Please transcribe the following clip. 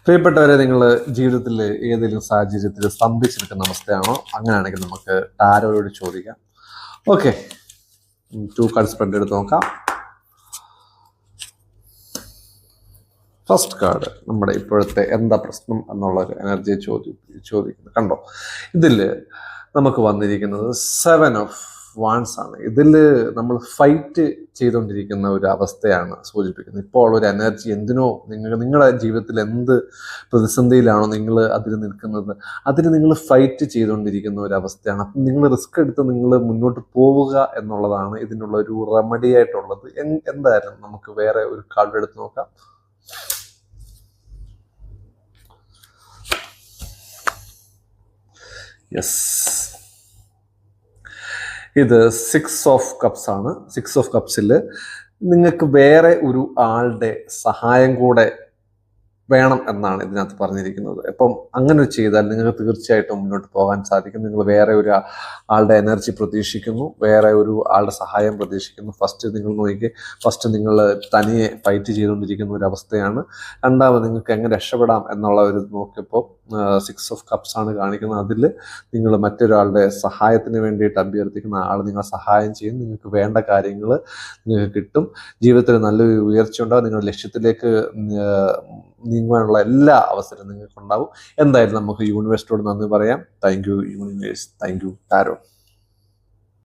പ്രിയപ്പെട്ടവരെ, നിങ്ങൾ ജീവിതത്തിൽ ഏതെങ്കിലും സാഹചര്യത്തിൽ സ്തംഭിച്ചെടുക്കുന്ന അവസ്ഥയാണോ? അങ്ങനെയാണെങ്കിൽ നമുക്ക് ടാരോയോട് ചോദിക്കാം. ഓക്കെ, 2 കാർഡ് സ്പ്രെഡ് എടുത്ത് നോക്കാം. ഫസ്റ്റ് കാർഡ് നമ്മുടെ ഇപ്പോഴത്തെ എന്താ പ്രശ്നം എന്നുള്ള ഒരു എനർജിയെ ചോദിക്കുന്നു. കണ്ടോ, ഇതിൽ നമുക്ക് വന്നിരിക്കുന്നത് 7 ഓഫ് വാൺസ് ആണ്. ഇതിൽ നമ്മൾ ഫൈറ്റ് ചെയ്തുകൊണ്ടിരിക്കുന്ന ഒരു അവസ്ഥയാണ് സൂചിപ്പിക്കുന്നത്. ഇപ്പോൾ ഒരു എനർജി എന്തിനോ നിങ്ങളുടെ ജീവിതത്തിൽ എന്ത് പ്രതിസന്ധിയിലാണോ നിങ്ങൾ അതിൽ നിൽക്കുന്നത്, അതിന് നിങ്ങൾ ഫൈറ്റ് ചെയ്തുകൊണ്ടിരിക്കുന്ന ഒരു അവസ്ഥയാണ്. അപ്പം നിങ്ങൾ റിസ്ക് എടുത്ത് നിങ്ങൾ മുന്നോട്ട് പോവുക എന്നുള്ളതാണ് ഇതിനുള്ള ഒരു റെമഡി ആയിട്ടുള്ളത്. എന്തായാലും നമുക്ക് വേറെ ഒരു കാർഡ് എടുത്ത് നോക്കാം. യെസ്, ഇത് 6 ഓഫ് കപ്സ് ആണ്. 6 ഓഫ് കപ്സിൽ നിങ്ങൾക്ക് വേറെ ഒരു ആളുടെ സഹായം കൂടെ വേണം എന്നാണ് ഇതിനകത്ത് പറഞ്ഞിരിക്കുന്നത്. അപ്പം അങ്ങനെ ചെയ്താൽ നിങ്ങൾക്ക് തീർച്ചയായിട്ടും മുന്നോട്ട് പോകാൻ സാധിക്കും. നിങ്ങൾ വേറെ ഒരു ആളുടെ എനർജി പ്രതീക്ഷിക്കുന്നു, വേറെ ഒരു ആളുടെ സഹായം പ്രതീക്ഷിക്കുന്നു. ഫസ്റ്റ് നിങ്ങൾ നോക്കി, ഫസ്റ്റ് നിങ്ങൾ തനിയെ ഫൈറ്റ് ചെയ്തുകൊണ്ടിരിക്കുന്ന ഒരു അവസ്ഥയാണ്. രണ്ടാമത് നിങ്ങൾക്ക് എങ്ങനെ രക്ഷപ്പെടാം എന്നുള്ള ഒരു നോക്കിയപ്പോൾ 6 ഓഫ് കപ്സ് ആണ് കാണിക്കുന്നത്. അതിൽ നിങ്ങൾ മറ്റൊരാളുടെ സഹായത്തിന് വേണ്ടിയിട്ട് അഭ്യർത്ഥിക്കുന്ന ആൾ നിങ്ങളെ സഹായം ചെയ്യും. നിങ്ങൾക്ക് വേണ്ട കാര്യങ്ങൾ നിങ്ങൾക്ക് കിട്ടും. ജീവിതത്തിൽ നല്ലൊരു ഉയർച്ച ഉണ്ടാകും. നിങ്ങളുടെ ലക്ഷ്യത്തിലേക്ക് നീങ്ങുവാനുള്ള എല്ലാ അവസരവും നിങ്ങൾക്കുണ്ടാവും. എന്തായാലും നമുക്ക് യൂണിവേഴ്സിനോട് നന്ദി പറയാം. Thank you universe, thank you tarot.